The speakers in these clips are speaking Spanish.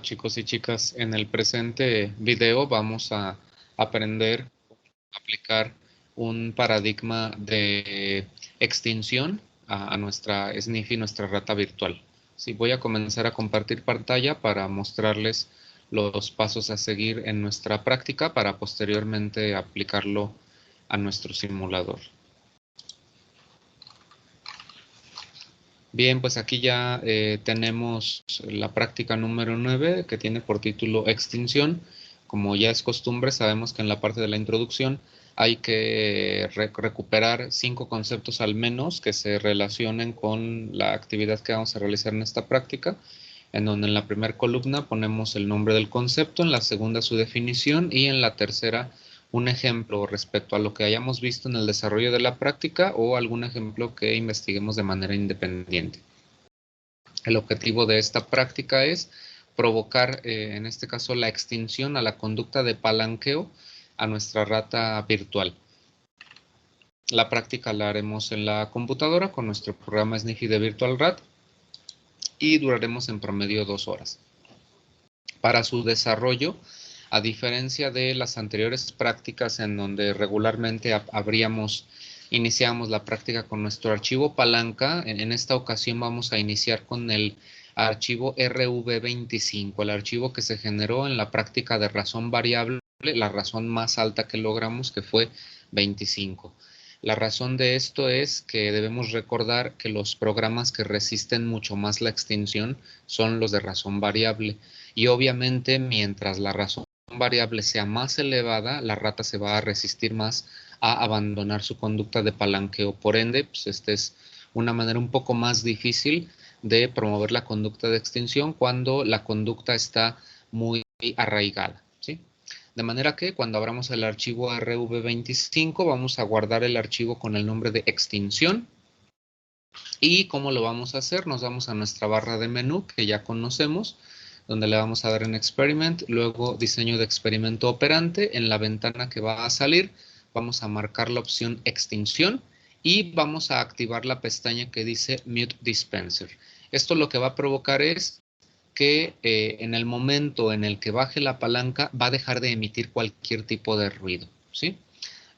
Chicos y chicas, en el presente video vamos a aprender a aplicar un paradigma de extinción a nuestra Sniffy, nuestra rata virtual. Sí, voy a comenzar a compartir pantalla para mostrarles los pasos a seguir en nuestra práctica para posteriormente aplicarlo a nuestro simulador. Bien, pues aquí ya tenemos la práctica número 9 que tiene por título Extinción. Como ya es costumbre, sabemos que en la parte de la introducción hay que recuperar 5 conceptos al menos que se relacionen con la actividad que vamos a realizar en esta práctica, en donde en la primera columna ponemos el nombre del concepto, en la segunda su definición y en la tercera un ejemplo respecto a lo que hayamos visto en el desarrollo de la práctica o algún ejemplo que investiguemos de manera independiente. El objetivo de esta práctica es provocar, en este caso, la extinción a la conducta de palanqueo a nuestra rata virtual. La práctica la haremos en la computadora con nuestro programa Sniffy de Virtual Rat y duraremos en promedio 2 horas. Para su desarrollo, a diferencia de las anteriores prácticas en donde regularmente iniciamos la práctica con nuestro archivo palanca, en esta ocasión vamos a iniciar con el archivo RV25, el archivo que se generó en la práctica de razón variable, la razón más alta que logramos, que fue 25. La razón de esto es que debemos recordar que los programas que resisten mucho más la extinción son los de razón variable. Y obviamente, mientras la razón variable sea más elevada, la rata se va a resistir más a abandonar su conducta de palanqueo. Por ende, pues esta es una manera un poco más difícil de promover la conducta de extinción cuando la conducta está muy arraigada, ¿sí? De manera que cuando abramos el archivo RV25 vamos a guardar el archivo con el nombre de extinción. ¿Y cómo lo vamos a hacer? Nos vamos a nuestra barra de menú que ya conocemos, donde le vamos a dar en Experiment, luego Diseño de experimento operante. En la ventana que va a salir vamos a marcar la opción Extinción y vamos a activar la pestaña que dice Mute Dispenser. Esto lo que va a provocar es que en el momento en el que baje la palanca va a dejar de emitir cualquier tipo de ruido, ¿sí?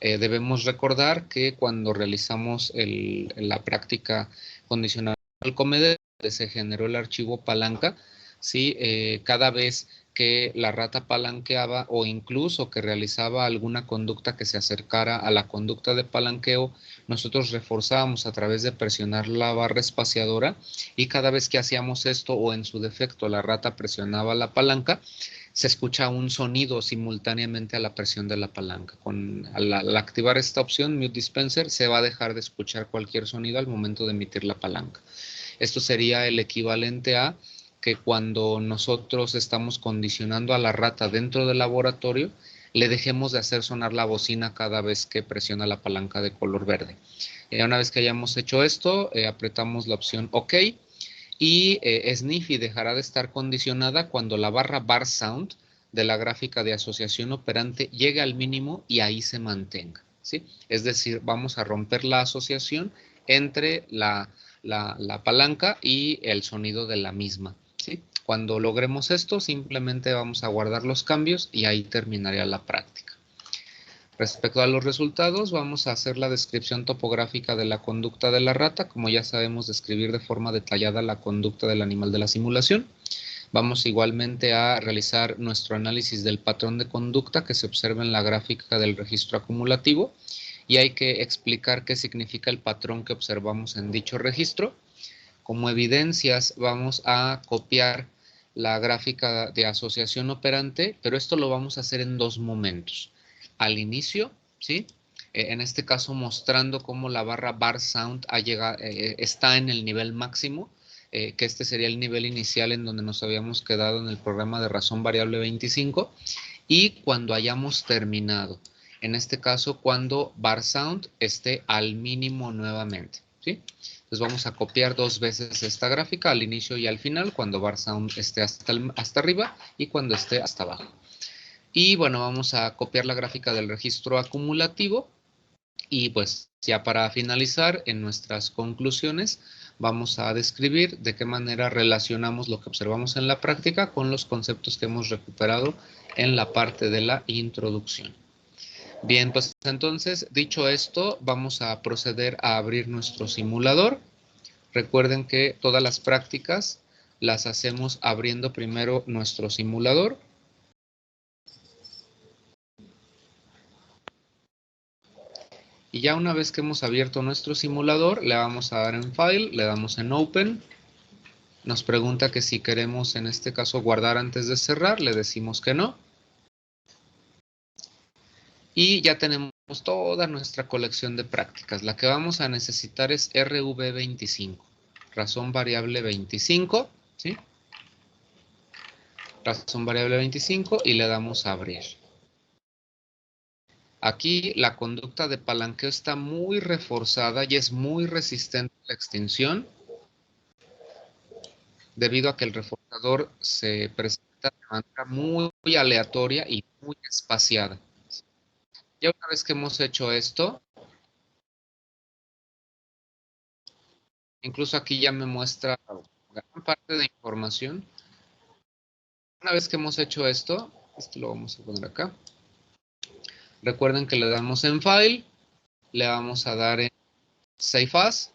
Debemos recordar que cuando realizamos la práctica condicional al comedero, se generó el archivo palanca, ¿sí? Cada vez que la rata palanqueaba o incluso que realizaba alguna conducta que se acercara a la conducta de palanqueo, nosotros reforzábamos a través de presionar la barra espaciadora, y cada vez que hacíamos esto o en su defecto la rata presionaba la palanca, se escucha un sonido simultáneamente a la presión de la palanca. Al activar esta opción, Mute Dispenser, se va a dejar de escuchar cualquier sonido al momento de emitir la palanca. Esto sería el equivalente a que cuando nosotros estamos condicionando a la rata dentro del laboratorio, le dejemos de hacer sonar la bocina cada vez que presiona la palanca de color verde. Una vez que hayamos hecho esto, apretamos la opción OK. Y Sniffy dejará de estar condicionada cuando la barra bar sound de la gráfica de asociación operante llegue al mínimo y ahí se mantenga, ¿sí? Es decir, vamos a romper la asociación entre la palanca y el sonido de la misma, ¿sí? Cuando logremos esto, simplemente vamos a guardar los cambios y ahí terminaría la práctica. Respecto a los resultados, vamos a hacer la descripción topográfica de la conducta de la rata. Como ya sabemos describir de forma detallada la conducta del animal de la simulación. Vamos igualmente a realizar nuestro análisis del patrón de conducta que se observa en la gráfica del registro acumulativo. Y hay que explicar qué significa el patrón que observamos en dicho registro. Como evidencias, vamos a copiar la gráfica de asociación operante, pero esto lo vamos a hacer en 2 momentos. Al inicio, ¿sí? En este caso mostrando cómo la barra bar sound está en el nivel máximo, que este sería el nivel inicial en donde nos habíamos quedado en el programa de razón variable 25, y cuando hayamos terminado, en este caso cuando bar sound esté al mínimo nuevamente, ¿sí? Entonces vamos a copiar 2 veces esta gráfica, al inicio y al final, cuando bar sound esté hasta arriba y cuando esté hasta abajo. Y bueno, vamos a copiar la gráfica del registro acumulativo y pues ya para finalizar en nuestras conclusiones vamos a describir de qué manera relacionamos lo que observamos en la práctica con los conceptos que hemos recuperado en la parte de la introducción. Bien, pues entonces, dicho esto, vamos a proceder a abrir nuestro simulador. Recuerden que todas las prácticas las hacemos abriendo primero nuestro simulador. Y ya una vez que hemos abierto nuestro simulador, le vamos a dar en File, le damos en Open. Nos pregunta que si queremos, en este caso, guardar antes de cerrar, le decimos que no. Y ya tenemos toda nuestra colección de prácticas. La que vamos a necesitar es RV25, razón variable 25, ¿sí? Razón variable 25 y le damos a abrir. Aquí la conducta de palanqueo está muy reforzada y es muy resistente a la extinción debido a que el reforzador se presenta de manera muy aleatoria y muy espaciada. Ya una vez que hemos hecho esto, incluso aquí ya me muestra gran parte de información. Una vez que hemos hecho esto lo vamos a poner acá. Recuerden que le damos en File, le vamos a dar en Save As.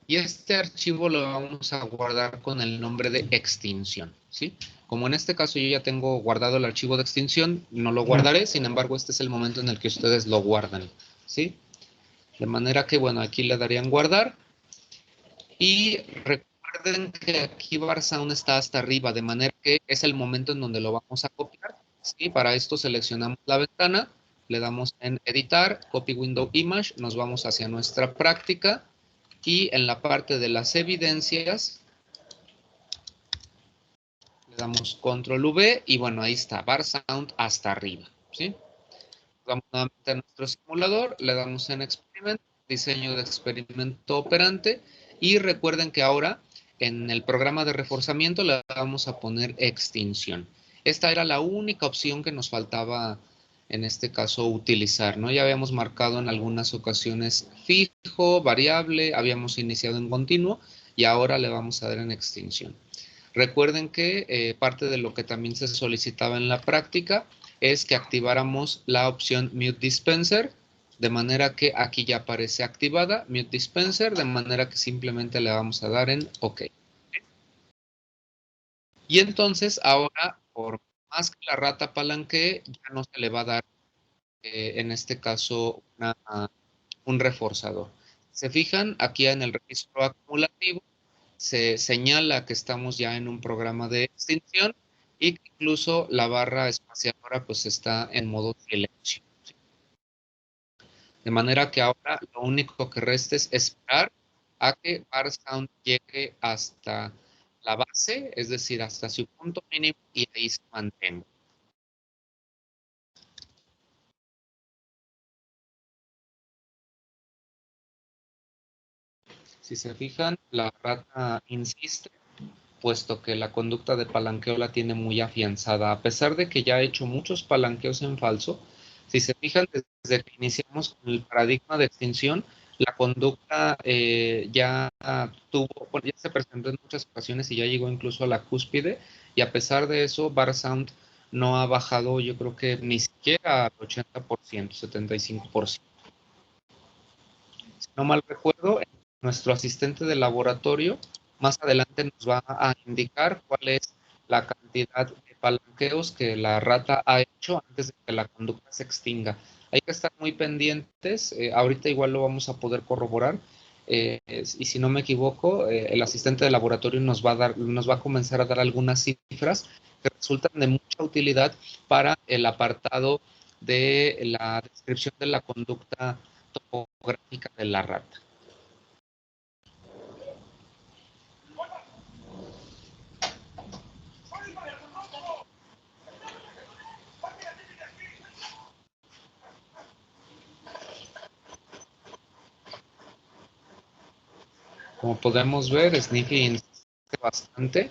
Y este archivo lo vamos a guardar con el nombre de extinción, ¿sí? Como en este caso yo ya tengo guardado el archivo de extinción, no lo guardaré, sin embargo, este es el momento en el que ustedes lo guardan, ¿sí? De manera que, bueno, aquí le darían guardar. Y recuerden que aquí Barsound está hasta arriba, de manera que es el momento en donde lo vamos a copiar, ¿sí? Para esto seleccionamos la ventana, le damos en editar, copy window image, nos vamos hacia nuestra práctica. Y en la parte de las evidencias, le damos control V y bueno, ahí está, Barsound hasta arriba, ¿sí? Vamos nuevamente a nuestro simulador, le damos en experiment, diseño de experimento operante y recuerden que ahora en el programa de reforzamiento le vamos a poner extinción. Esta era la única opción que nos faltaba en este caso utilizar, ¿no? Ya habíamos marcado en algunas ocasiones fijo, variable, habíamos iniciado en continuo y ahora le vamos a dar en extinción. Recuerden que parte de lo que también se solicitaba en la práctica es que activáramos la opción Mute Dispenser, de manera que aquí ya aparece activada Mute Dispenser, de manera que simplemente le vamos a dar en OK. Y entonces ahora, por más que la rata palanquee, ya no se le va a dar, en este caso, un reforzador. ¿Se fijan? Aquí en el registro acumulativo se señala que estamos ya en un programa de extinción y que incluso la barra espaciadora pues está en modo silencio. De manera que ahora lo único que resta es esperar a que Barsound llegue hasta la base, es decir, hasta su punto mínimo y ahí se mantenga. Si se fijan, la rata insiste, puesto que la conducta de palanqueo la tiene muy afianzada, a pesar de que ya ha hecho muchos palanqueos en falso. Si se fijan, desde que iniciamos con el paradigma de extinción, la conducta ya bueno, ya se presentó en muchas ocasiones y ya llegó incluso a la cúspide, y a pesar de eso, Barsound no ha bajado, yo creo que ni siquiera al 80%, 75%. Si no mal recuerdo, nuestro asistente de laboratorio más adelante nos va a indicar cuál es la cantidad de palanqueos que la rata ha hecho antes de que la conducta se extinga. Hay que estar muy pendientes, ahorita igual lo vamos a poder corroborar, y si no me equivoco, el asistente de laboratorio nos va a comenzar a dar algunas cifras que resultan de mucha utilidad para el apartado de la descripción de la conducta topográfica de la rata. Como podemos ver, Sniffy insiste bastante.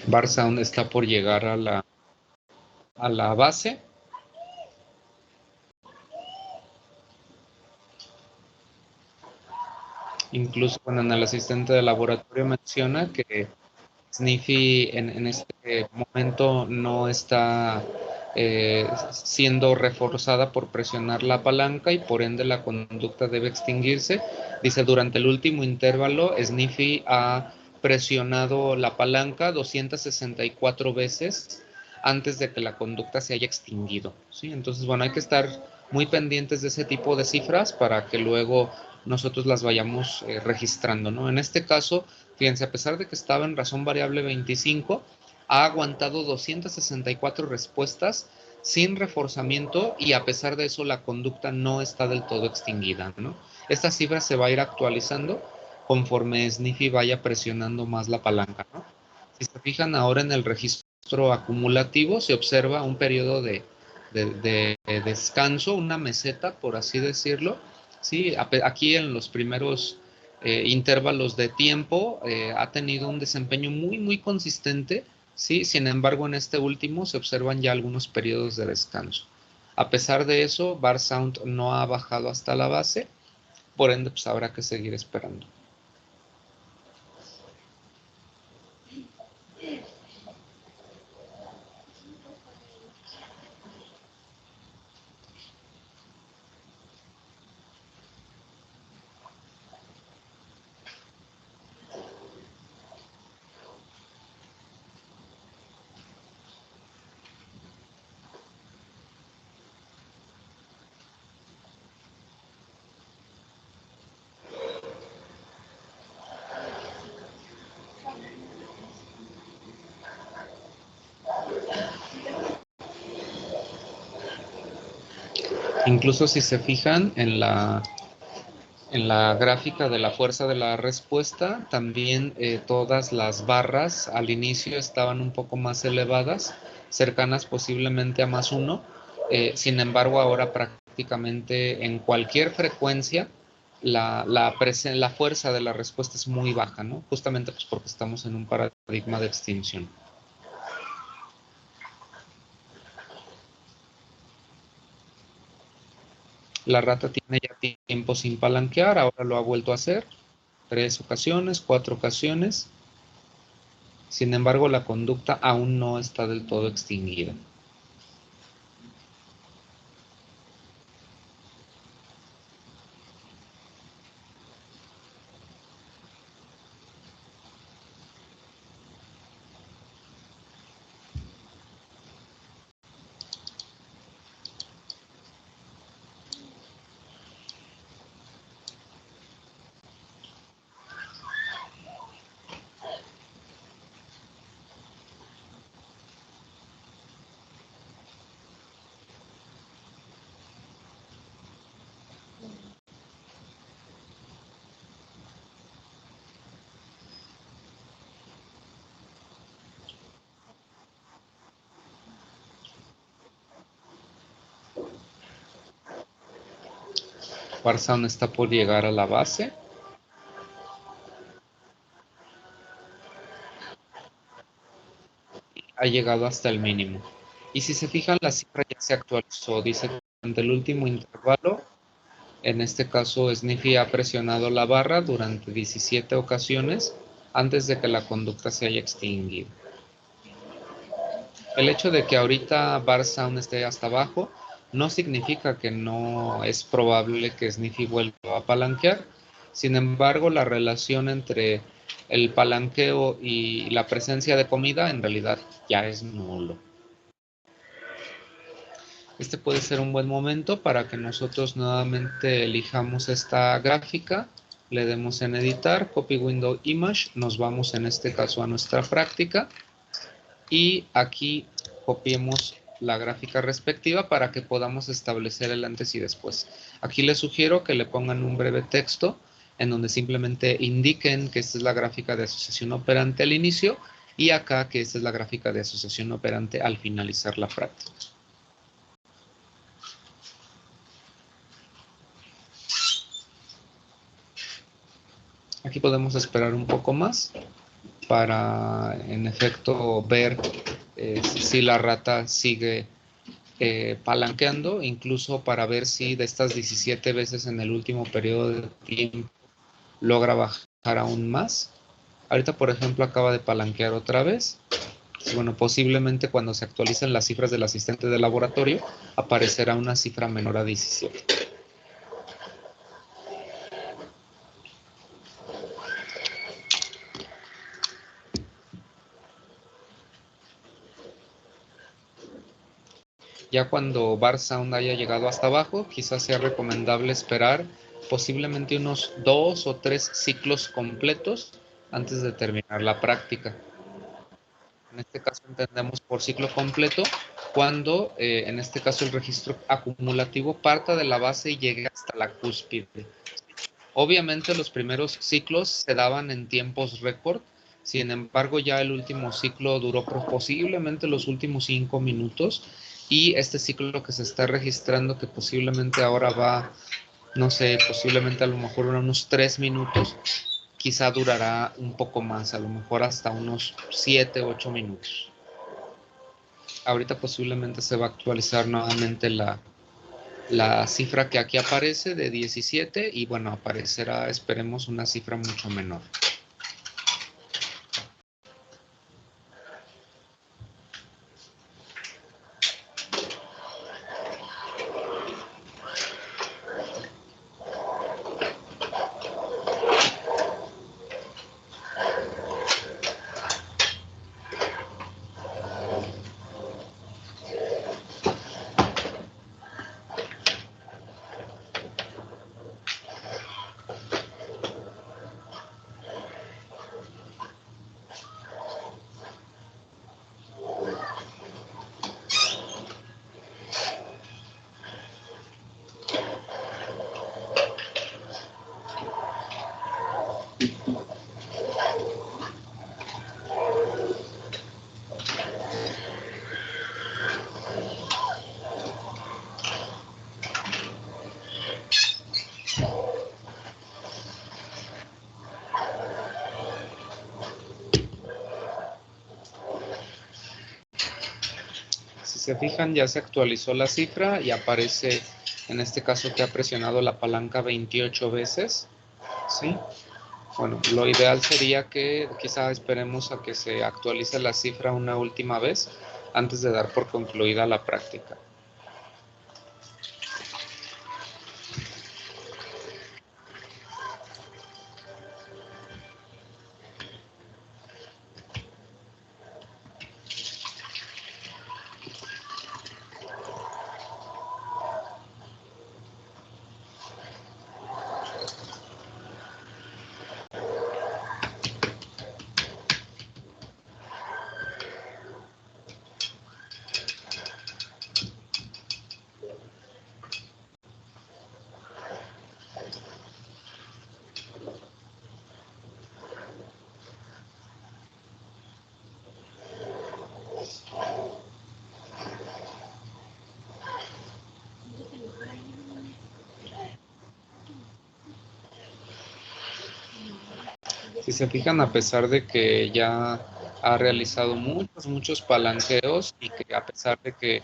Bar Sound está por llegar a la base. Incluso cuando en el asistente de laboratorio menciona que Sniffy en este momento no está siendo reforzada por presionar la palanca y por ende la conducta debe extinguirse. Dice, durante el último intervalo, Sniffy ha presionado la palanca 264 veces antes de que la conducta se haya extinguido, ¿sí? Entonces, bueno, hay que estar muy pendientes de ese tipo de cifras para que luego nosotros las vayamos registrando, ¿no? En este caso, fíjense, a pesar de que estaba en razón variable 25, ha aguantado 264 respuestas sin reforzamiento y a pesar de eso la conducta no está del todo extinguida, ¿no? Esta cifra se va a ir actualizando conforme Sniffy vaya presionando más la palanca, ¿no? Si se fijan ahora en el registro acumulativo, se observa un periodo de descanso, una meseta, por así decirlo. Sí, aquí en los primeros intervalos de tiempo ha tenido un desempeño muy, muy consistente. Sí, sin embargo, en este último se observan ya algunos periodos de descanso. A pesar de eso, Bar Sound no ha bajado hasta la base, por ende, pues habrá que seguir esperando. Incluso si se fijan en la gráfica de la fuerza de la respuesta, también todas las barras al inicio estaban un poco más elevadas, cercanas posiblemente a +1. Sin embargo, ahora prácticamente en cualquier frecuencia la fuerza de la respuesta es muy baja, ¿no? Justamente pues porque estamos en un paradigma de extinción. La rata tiene ya tiempo sin palanquear, ahora lo ha vuelto a hacer 3 ocasiones, 4 ocasiones. Sin embargo, la conducta aún no está del todo extinguida. Warzone está por llegar a la base. Ha llegado hasta el mínimo. Y si se fijan, la cifra ya se actualizó. Dice que durante el último intervalo, en este caso Sniffy ha presionado la barra durante 17 ocasiones antes de que la conducta se haya extinguido. El hecho de que ahorita Bar Sound esté hasta abajo no significa que no es probable que Sniffy vuelva a palanquear. Sin embargo, la relación entre el palanqueo y la presencia de comida en realidad ya es nulo. Este puede ser un buen momento para que nosotros nuevamente elijamos esta gráfica, le demos en editar, copy window image, nos vamos en este caso a nuestra práctica y aquí copiemos la gráfica respectiva para que podamos establecer el antes y después. Aquí les sugiero que le pongan un breve texto en donde simplemente indiquen que esta es la gráfica de asociación operante al inicio y acá que esta es la gráfica de asociación operante al finalizar la práctica. Aquí podemos esperar un poco más. para en efecto ver si la rata sigue palanqueando, incluso para ver si de estas 17 veces en el último periodo de tiempo logra bajar aún más. Ahorita, por ejemplo, acaba de palanquear otra vez. Bueno, posiblemente cuando se actualicen las cifras del asistente de laboratorio, aparecerá una cifra menor a 17. Ya cuando bar sound haya llegado hasta abajo, quizás sea recomendable esperar posiblemente unos 2 o 3 ciclos completos antes de terminar la práctica. En este caso entendemos por ciclo completo cuando en este caso el registro acumulativo parta de la base y llegue hasta la cúspide. Obviamente los primeros ciclos se daban en tiempos récord, sin embargo ya el último ciclo duró posiblemente los últimos 5 minutos y este ciclo que se está registrando que posiblemente ahora va, no sé, posiblemente a lo mejor unos 3 minutos, quizá durará un poco más, a lo mejor hasta unos 7, 8 minutos. Ahorita posiblemente se va a actualizar nuevamente la cifra que aquí aparece de 17 y bueno, aparecerá, esperemos, una cifra mucho menor. Si se fijan, ya se actualizó la cifra y aparece en este caso que ha presionado la palanca 28 veces, ¿sí? Bueno, lo ideal sería que quizá esperemos a que se actualice la cifra una última vez antes de dar por concluida la práctica. Si se fijan, a pesar de que ya ha realizado muchos palanqueos y que a pesar de que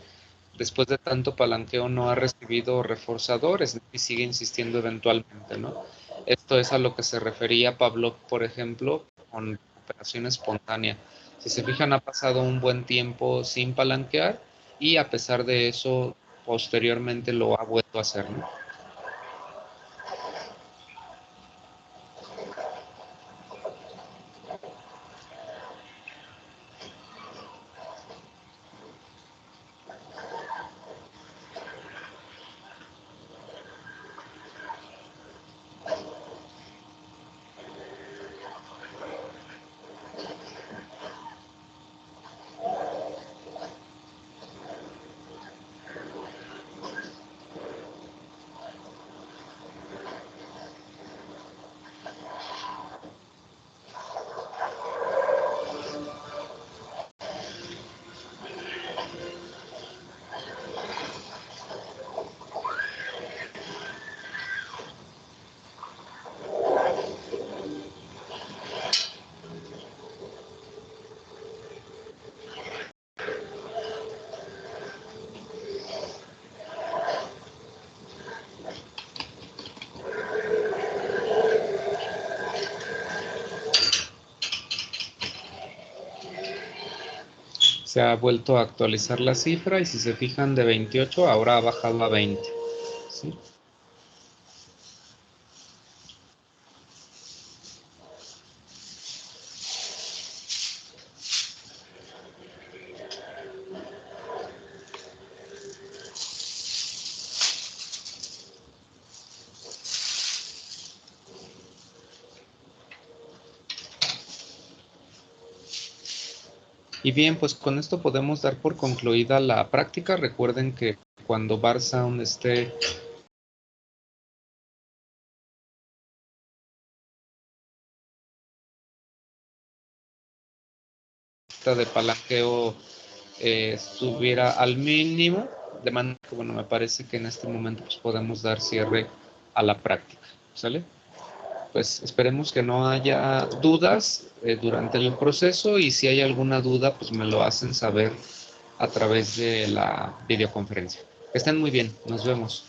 después de tanto palanqueo no ha recibido reforzadores y sigue insistiendo eventualmente, ¿no? Esto es a lo que se refería Pavlov, por ejemplo, con recuperación espontánea. Si se fijan, ha pasado un buen tiempo sin palanquear y a pesar de eso, posteriormente lo ha vuelto a hacer, ¿no? Se ha vuelto a actualizar la cifra y si se fijan de 28 ahora ha bajado a 20. ¿Sí? Y bien, pues con esto podemos dar por concluida la práctica. Recuerden que cuando Bar Sound esté de palanqueo estuviera al mínimo, de manera que, bueno, me parece que en este momento pues, podemos dar cierre a la práctica, ¿sale? Pues esperemos que no haya dudas durante el proceso y si hay alguna duda, pues me lo hacen saber a través de la videoconferencia. Que estén muy bien, nos vemos.